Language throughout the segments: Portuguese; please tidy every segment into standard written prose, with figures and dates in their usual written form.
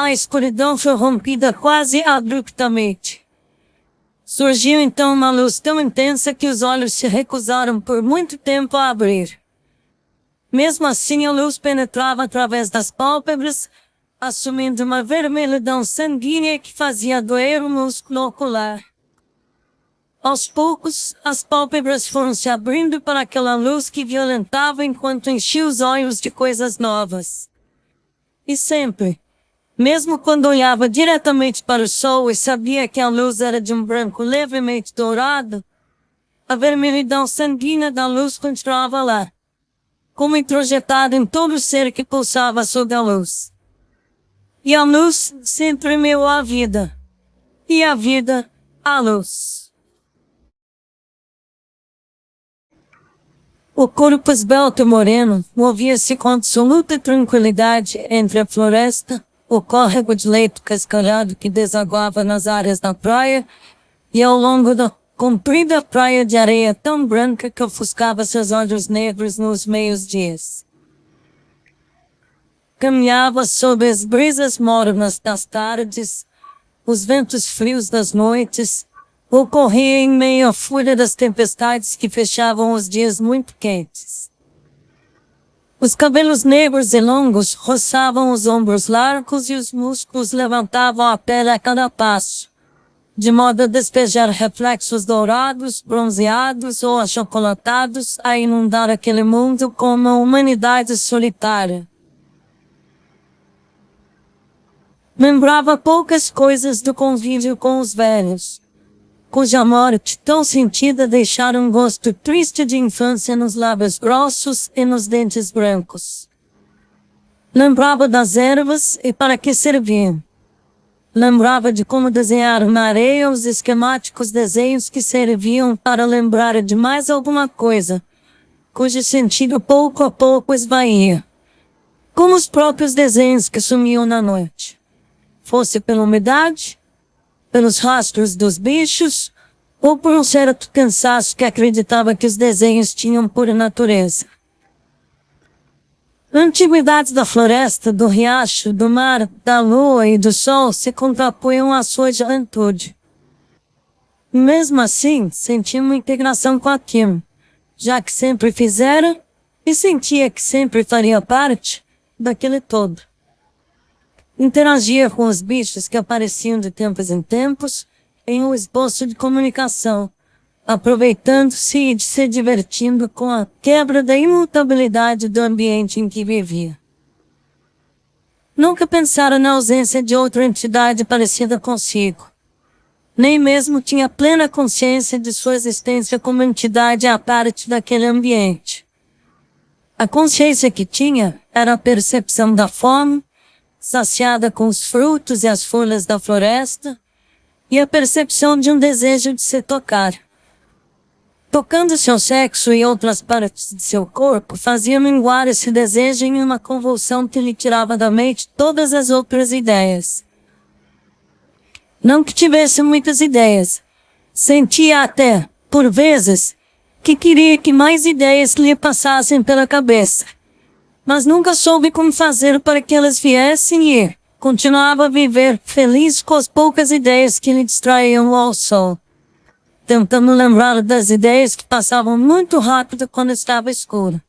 A escuridão foi rompida quase abruptamente. Surgiu então uma luz tão intensa que os olhos se recusaram por muito tempo a abrir. Mesmo assim, a luz penetrava através das pálpebras, assumindo uma vermelhidão sanguínea que fazia doer o músculo ocular. Aos poucos, as pálpebras foram se abrindo para aquela luz que violentava enquanto enchia os olhos de coisas novas. E sempre, mesmo quando olhava diretamente para o sol e sabia que a luz era de um branco levemente dourado, a vermelhidão sanguínea da luz continuava lá, como introjetada em todo o ser que pulsava sob a luz. E a luz sempre imprimiu a vida, e a vida, a luz. O corpo esbelto e moreno movia-se com absoluta tranquilidade entre a floresta, o córrego de leito cascalhado que desaguava nas áreas da praia, e ao longo da comprida praia de areia tão branca que ofuscava seus olhos negros nos meios-dias. Caminhava sob as brisas mornas das tardes, os ventos frios das noites, ou corria em meio à fúria das tempestades que fechavam os dias muito quentes. Os cabelos negros e longos roçavam os ombros largos e os músculos levantavam a pele a cada passo, de modo a despejar reflexos dourados, bronzeados ou achocolatados a inundar aquele mundo com uma humanidade solitária. Lembrava poucas coisas do convívio com os velhos, cuja morte tão sentida deixara um gosto triste de infância nos lábios grossos e nos dentes brancos. Lembrava das ervas e para que serviam. Lembrava de como desenhar na areia os esquemáticos desenhos que serviam para lembrar de mais alguma coisa, cujo sentido pouco a pouco esvaía, como os próprios desenhos que sumiam na noite. Fosse pela umidade, pelos rastros dos bichos, ou por um certo cansaço que acreditava que os desenhos tinham pura natureza. Antiguidades da floresta, do riacho, do mar, da lua e do sol se contrapunham à sua juventude. Mesmo assim, sentia uma integração com aquilo, já que sempre fizera, e sentia que sempre faria parte daquele todo. Interagia com os bichos que apareciam de tempos em tempos em um esboço de comunicação, aproveitando-se e se divertindo com a quebra da imutabilidade do ambiente em que vivia. Nunca pensara na ausência de outra entidade parecida consigo. Nem mesmo tinha plena consciência de sua existência como entidade à parte daquele ambiente. A consciência que tinha era a percepção da fome, saciada com os frutos e as folhas da floresta, e a percepção de um desejo de se tocar. Tocando seu sexo e outras partes de seu corpo, fazia minguar esse desejo em uma convulsão que lhe tirava da mente todas as outras ideias. Não que tivesse muitas ideias. Sentia até, por vezes, que queria que mais ideias lhe passassem pela cabeça. Mas nunca soube como fazer para que elas viessem e continuava a viver feliz com as poucas ideias que lhe distraíam ao sol, tentando lembrar das ideias que passavam muito rápido quando estava escuro.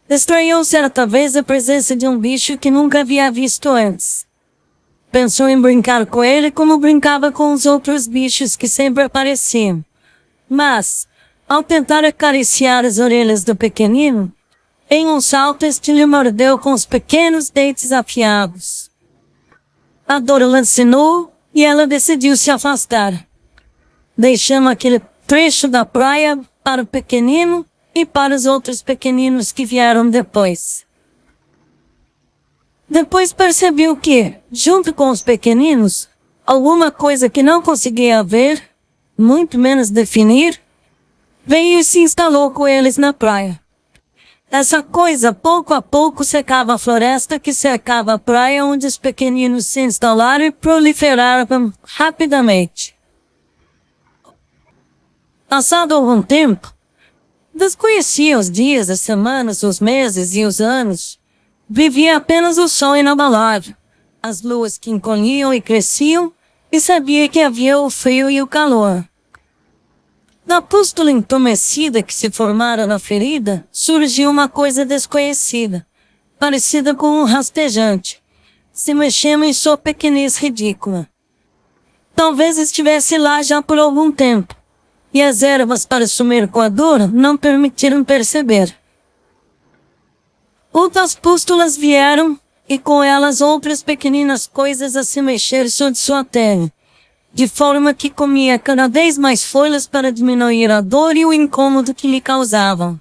Estranhou certa vez a presença de um bicho que nunca havia visto antes. Pensou em brincar com ele como brincava com os outros bichos que sempre apareciam. Mas, ao tentar acariciar as orelhas do pequenino, em um salto este lhe mordeu com os pequenos dentes afiados. A dor lancinou e ela decidiu se afastar, deixando aquele trecho da praia para o pequenino e para os outros pequeninos que vieram depois. Depois percebeu que, junto com os pequeninos, alguma coisa que não conseguia ver, muito menos definir, veio e se instalou com eles na praia. Essa coisa pouco a pouco secava a floresta que cercava a praia onde os pequeninos se instalaram e proliferavam rapidamente. Passado algum tempo, desconhecia os dias, as semanas, os meses e os anos. Vivia apenas o sol inabalável, as luas que encolhiam e cresciam, e sabia que havia o frio e o calor. Da pústula entumecida que se formara na ferida, surgiu uma coisa desconhecida, parecida com um rastejante, se mexendo em sua pequenez ridícula. Talvez estivesse lá já por algum tempo, e as ervas para sumir com a dor não permitiram perceber. Outras pústulas vieram, e com elas outras pequeninas coisas a se mexer sobre sua terra, de forma que comia cada vez mais folhas para diminuir a dor e o incômodo que lhe causavam.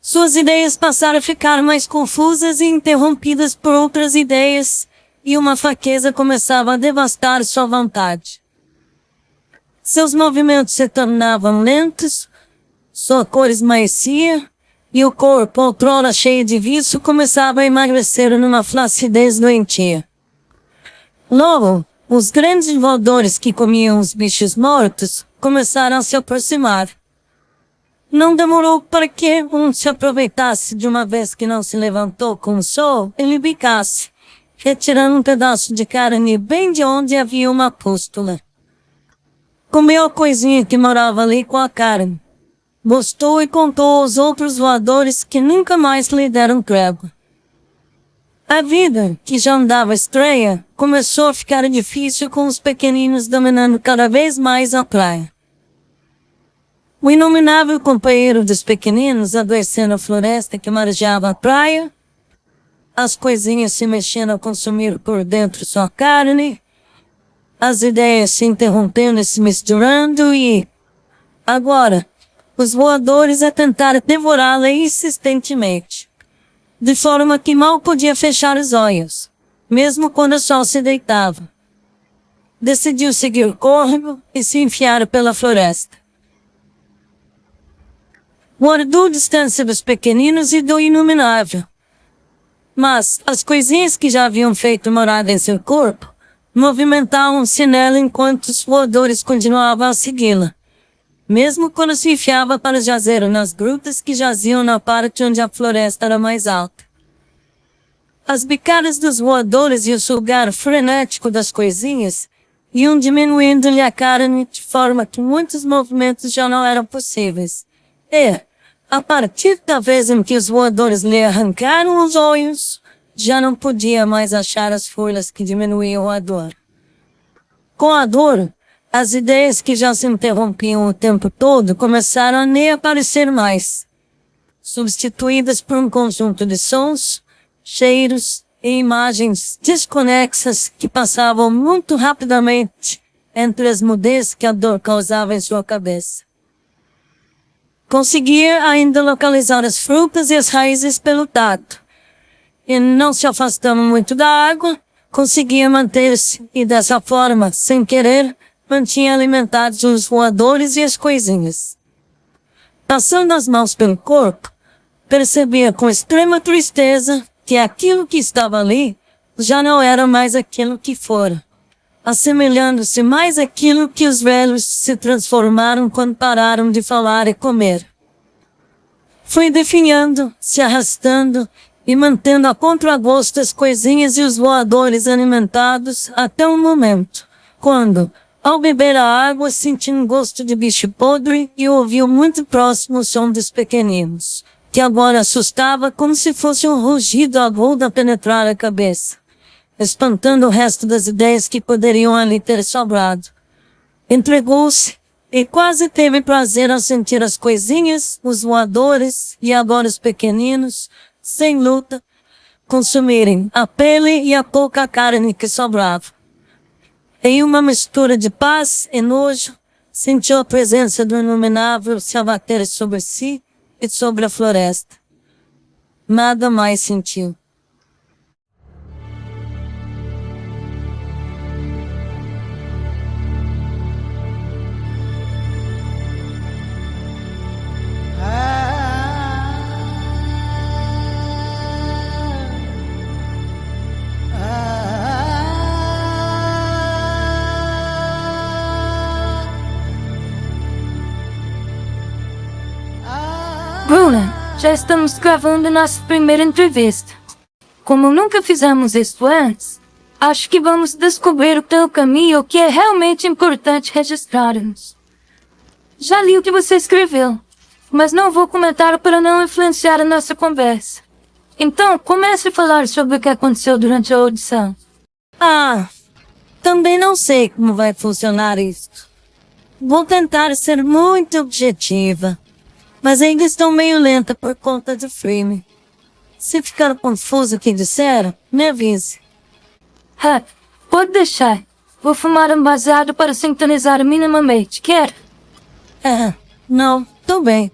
Suas ideias passaram a ficar mais confusas e interrompidas por outras ideias, e uma fraqueza começava a devastar sua vontade. Seus movimentos se tornavam lentos, sua cor esmaecia, e o corpo, outrora cheio de vício, começava a emagrecer numa flacidez doentia. Logo, os grandes voadores que comiam os bichos mortos começaram a se aproximar. Não demorou para que um se aproveitasse de uma vez que não se levantou com o sol e lhe bicasse, retirando um pedaço de carne bem de onde havia uma pústula. Comeu a coisinha que morava ali com a carne. Gostou e contou aos outros voadores que nunca mais lhe deram trégua. A vida, que já andava estranha, começou a ficar difícil com os pequeninos dominando cada vez mais a praia. O inominável companheiro dos pequeninos adoecendo a floresta que margeava a praia, as coisinhas se mexendo a consumir por dentro sua carne, as ideias se interrompendo e se misturando e, agora, os voadores a tentar devorá-la insistentemente, de forma que mal podia fechar os olhos, mesmo quando o sol se deitava. Decidiu seguir o córrego e se enfiar pela floresta. Guardou a distância dos pequeninos e do inominável. Mas as coisinhas que já haviam feito morada em seu corpo movimentavam-se nela enquanto os voadores continuavam a segui-la, mesmo quando se enfiava para jazer nas grutas que jaziam na parte onde a floresta era mais alta. As bicadas dos voadores e o sugar frenético das coisinhas iam diminuindo-lhe a carne de forma que muitos movimentos já não eram possíveis. E, a partir da vez em que os voadores lhe arrancaram os olhos, já não podia mais achar as folhas que diminuíam a dor. Com a dor, as ideias que já se interrompiam o tempo todo começaram a nem aparecer mais, substituídas por um conjunto de sons, cheiros e imagens desconexas que passavam muito rapidamente entre as mudez que a dor causava em sua cabeça. Conseguia ainda localizar as frutas e as raízes pelo tato, e não se afastando muito da água, conseguia manter-se e dessa forma, sem querer, mantinha alimentados os voadores e as coisinhas. Passando as mãos pelo corpo, percebia com extrema tristeza que aquilo que estava ali já não era mais aquilo que fora, assemelhando-se mais àquilo que os velhos se transformaram quando pararam de falar e comer. Foi definhando, se arrastando e mantendo a contragosto as coisinhas e os voadores alimentados até um momento, quando, ao beber a água, sentiu um gosto de bicho podre e ouviu muito próximo o som dos pequeninos, que agora assustava como se fosse um rugido agudo a penetrar a cabeça, espantando o resto das ideias que poderiam ali ter sobrado. Entregou-se e quase teve prazer ao sentir as coisinhas, os voadores e agora os pequeninos, sem luta, consumirem a pele e a pouca carne que sobrava. Em uma mistura de paz e nojo, sentiu a presença do inominável se abater sobre si e sobre a floresta. Nada mais sentiu. Bruna, já estamos gravando nossa primeira entrevista. Como nunca fizemos isso antes, acho que vamos descobrir pelo caminho o que é realmente importante registrarmos. Já li o que você escreveu, mas não vou comentar para não influenciar a nossa conversa. Então, comece a falar sobre o que aconteceu durante a audição. Também não sei como vai funcionar isso. Vou tentar ser muito objetiva, mas ainda estou meio lenta por conta do filme. Se ficar confuso o que disseram, me avise. Pode deixar. Vou fumar um baseado para sintonizar minimamente. Quer? Não, tô bem.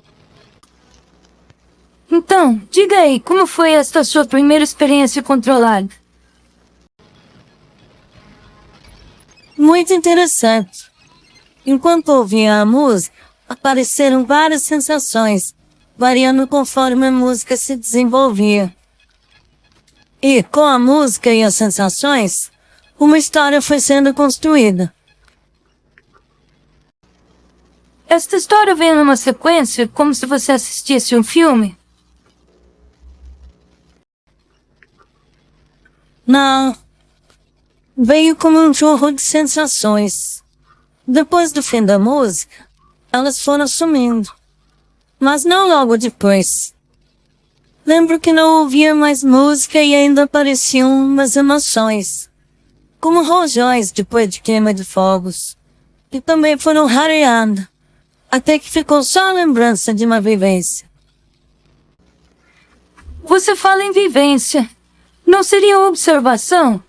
Então, diga aí, como foi esta sua primeira experiência controlada? Muito interessante. Enquanto ouvia a música, apareceram várias sensações, variando conforme a música se desenvolvia. E, com a música e as sensações, uma história foi sendo construída. Esta história vem numa sequência, como se você assistisse um filme? Não. Veio como um jorro de sensações. Depois do fim da música, elas foram sumindo. Mas não logo depois. Lembro que não ouvia mais música e ainda apareciam umas emoções, como rojões depois de queima de fogos, que também foram rareando, até que ficou só a lembrança de uma vivência. Você fala em vivência. Não seria observação?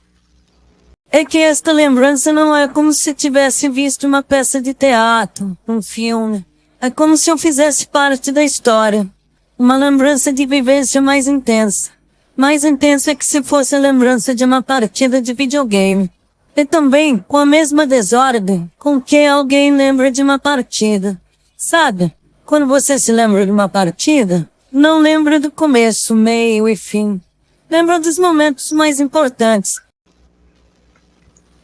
É que esta lembrança não é como se tivesse visto uma peça de teatro, um filme. É como se eu fizesse parte da história. Uma lembrança de vivência mais intensa. Mais intensa que se fosse a lembrança de uma partida de videogame. E também com a mesma desordem com que alguém lembra de uma partida. Sabe? Quando você se lembra de uma partida, não lembra do começo, meio e fim. Lembra dos momentos mais importantes.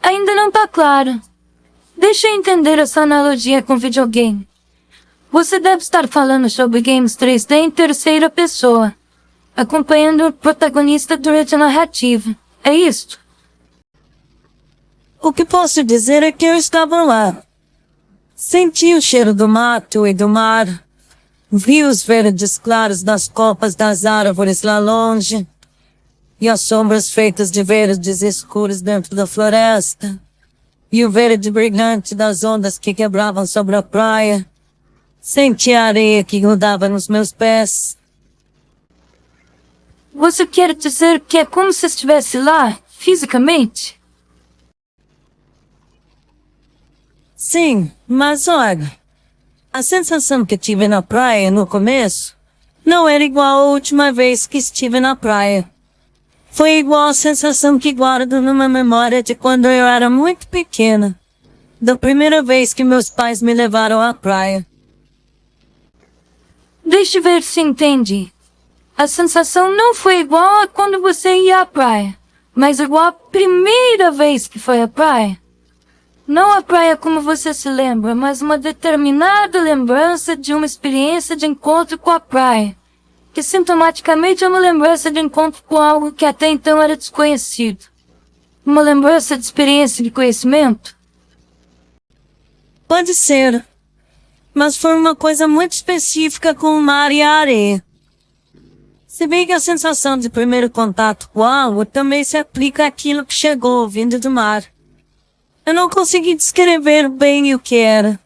Ainda não tá claro. Deixa eu entender essa analogia com videogame. Você deve estar falando sobre games 3D em terceira pessoa, acompanhando o protagonista durante a narrativa. É isso? O que posso dizer é que eu estava lá. Senti o cheiro do mato e do mar. Vi os verdes claros das copas das árvores lá longe. E as sombras feitas de verdes escuros dentro da floresta. E o verde brilhante das ondas que quebravam sobre a praia. Senti a areia que rodava nos meus pés. Você quer dizer que é como se estivesse lá, fisicamente? Sim, mas olha, a sensação que tive na praia no começo não era igual à última vez que estive na praia. Foi igual à sensação que guardo numa memória de quando eu era muito pequena, da primeira vez que meus pais me levaram à praia. Deixe ver se entendi. A sensação não foi igual a quando você ia à praia, mas igual à primeira vez que foi à praia. Não a praia como você se lembra, mas uma determinada lembrança de uma experiência de encontro com a praia, que sintomaticamente é uma lembrança de encontro com algo que até então era desconhecido. Uma lembrança de experiência de conhecimento? Pode ser, mas foi uma coisa muito específica com o mar e a areia. Se bem que a sensação de primeiro contato com algo também se aplica àquilo que chegou vindo do mar. Eu não consegui descrever bem o que era,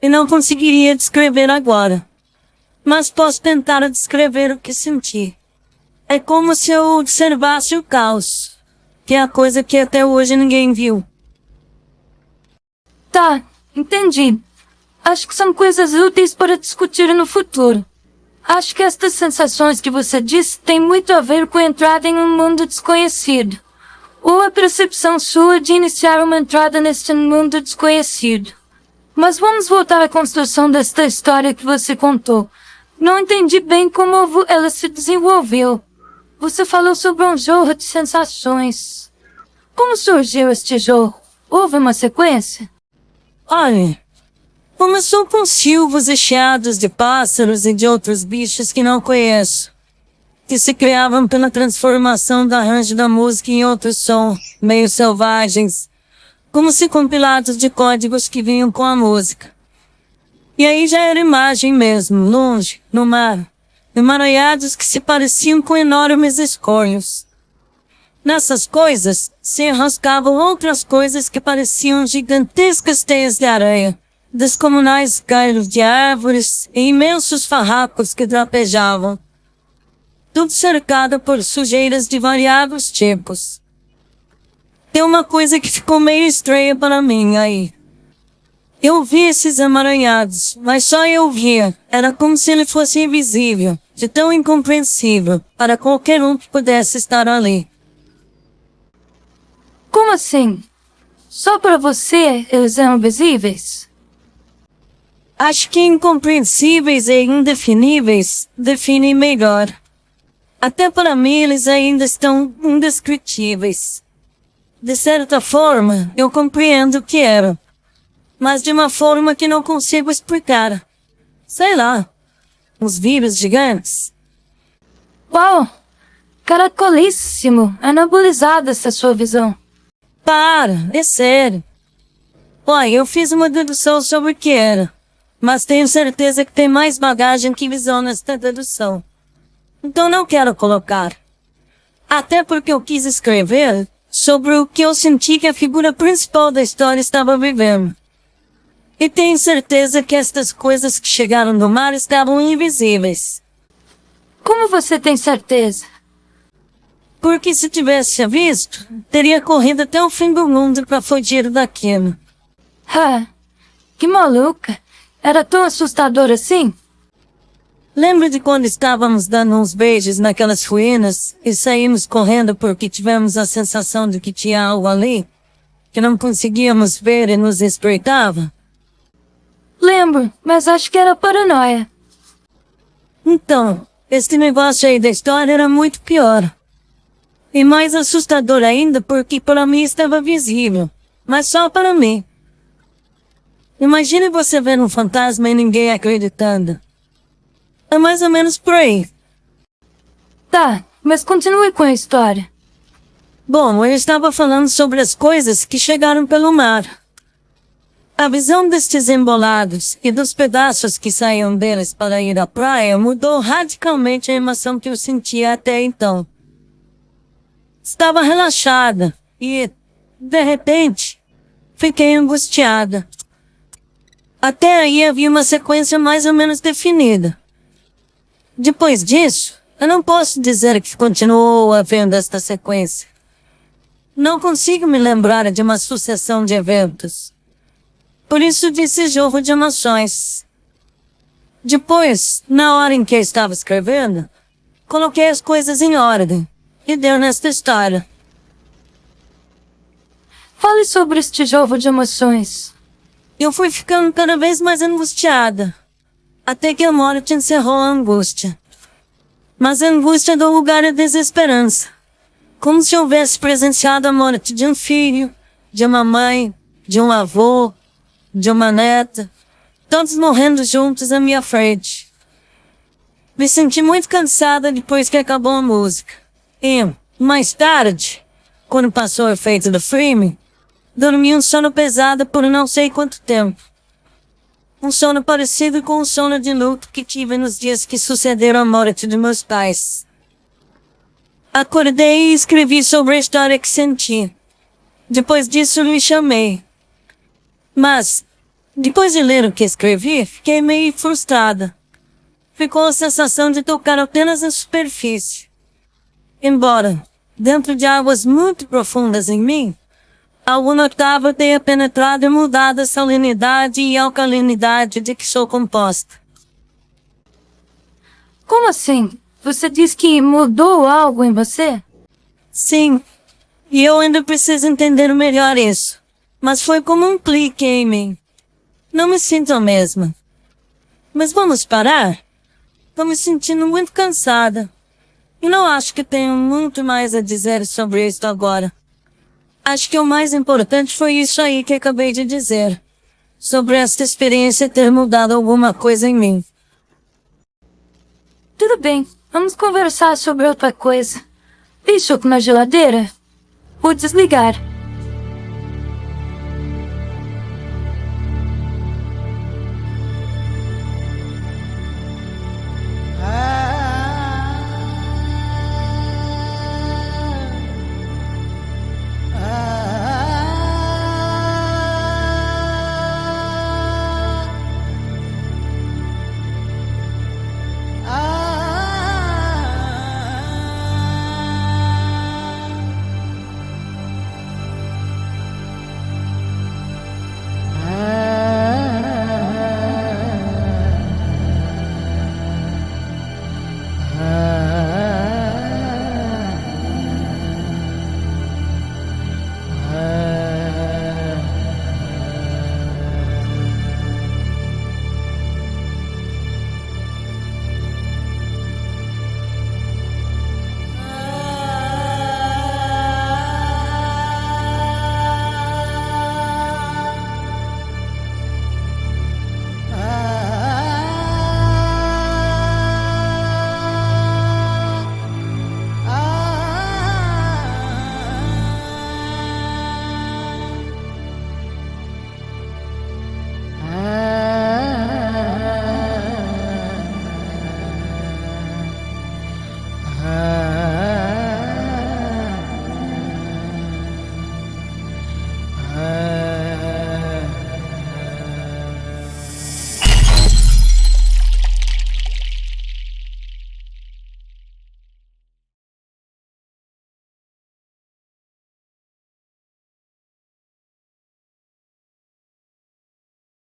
e não conseguiria descrever agora. Mas posso tentar descrever o que senti. É como se eu observasse o caos, que é a coisa que até hoje ninguém viu. Tá, entendi. Acho que são coisas úteis para discutir no futuro. Acho que estas sensações que você disse têm muito a ver com a entrada em um mundo desconhecido, ou a percepção sua de iniciar uma entrada neste mundo desconhecido. Mas vamos voltar à construção desta história que você contou. Não entendi bem como ela se desenvolveu. Você falou sobre um jorro de sensações. Como surgiu este jorro? Houve uma sequência? Olha, começou com silvos e chiados de pássaros e de outros bichos que não conheço. que se criavam pela transformação do arranjo da música em outros sons, meio selvagens, como se compilados de códigos que vinham com a música. E aí já era imagem mesmo, longe, no mar, emaranhados que se pareciam com enormes escorhos. Nessas coisas se enroscavam outras coisas que pareciam gigantescas teias de aranha, descomunais galhos de árvores e imensos farrapos que drapejavam, tudo cercado por sujeiras de variados tipos. Tem uma coisa que ficou meio estranha para mim aí. Eu vi esses emaranhados, mas só eu via. Era como se ele fosse invisível, de tão incompreensível, para qualquer um que pudesse estar ali. Como assim? Só para você eles eram visíveis? Acho que incompreensíveis e indefiníveis definem melhor. Até para mim eles ainda estão indescritíveis. De certa forma, eu compreendo o que eram, mas de uma forma que não consigo explicar. Sei lá, uns vírus gigantes. Uau! Caracolíssimo! Anabolizada essa sua visão. Para, é sério. Olha, eu fiz uma dedução sobre o que era, mas tenho certeza que tem mais bagagem que visão nesta dedução. Então não quero colocar. Até porque eu quis escrever sobre o que eu senti que a figura principal da história estava vivendo. E tenho certeza que estas coisas que chegaram do mar estavam invisíveis. Como você tem certeza? Porque se tivesse visto, teria corrido até o fim do mundo para fugir daquilo. Ah, que maluca! Era tão assustador assim? Lembra de quando estávamos dando uns beijos naquelas ruínas e saímos correndo porque tivemos a sensação de que tinha algo ali, que não conseguíamos ver e nos espreitava? Lembro, mas acho que era paranoia. Então, esse negócio aí da história era muito pior. E mais assustador ainda porque para mim estava visível, mas só para mim. Imagine você ver um fantasma e ninguém acreditando. É mais ou menos por aí. Tá, mas continue com a história. Bom, eu estava falando sobre as coisas que chegaram pelo mar. A visão destes embolados e dos pedaços que saíam deles para ir à praia mudou radicalmente a emoção que eu sentia até então. Estava relaxada e, de repente, fiquei angustiada. Até aí havia uma sequência mais ou menos definida. Depois disso, eu não posso dizer que continuou havendo esta sequência. Não consigo me lembrar de uma sucessão de eventos. Por isso disse jogo de emoções. Depois, na hora em que eu estava escrevendo, coloquei as coisas em ordem. E deu nesta história. Fale sobre este jogo de emoções. Eu fui ficando cada vez mais angustiada, até que a morte encerrou a angústia. Mas a angústia deu lugar à desesperança, como se houvesse presenciado a morte de um filho, de uma mãe, de um avô, de uma neta, todos morrendo juntos à minha frente. Me senti muito cansada depois que acabou a música. E, mais tarde, quando passou o efeito do filme, dormi um sono pesado por não sei quanto tempo. Um sono parecido com o sono de luto que tive nos dias que sucederam a morte de meus pais. Acordei e escrevi sobre a história que senti. Depois disso me chamei. Mas, depois de ler o que escrevi, fiquei meio frustrada. Ficou a sensação de tocar apenas a superfície. Embora, dentro de águas muito profundas em mim, algo notável tenha penetrado e mudado a salinidade e alcalinidade de que sou composta. Como assim? Você diz que mudou algo em você? Sim, e eu ainda preciso entender melhor isso. Mas foi como um clique em mim. Não me sinto a mesma. Mas vamos parar? Estou me sentindo muito cansada. E não acho que tenho muito mais a dizer sobre isso agora. Acho que o mais importante foi isso aí que acabei de dizer. Sobre esta experiência ter mudado alguma coisa em mim. Tudo bem, Vamos conversar sobre outra coisa. Tem suco na geladeira? Vou desligar.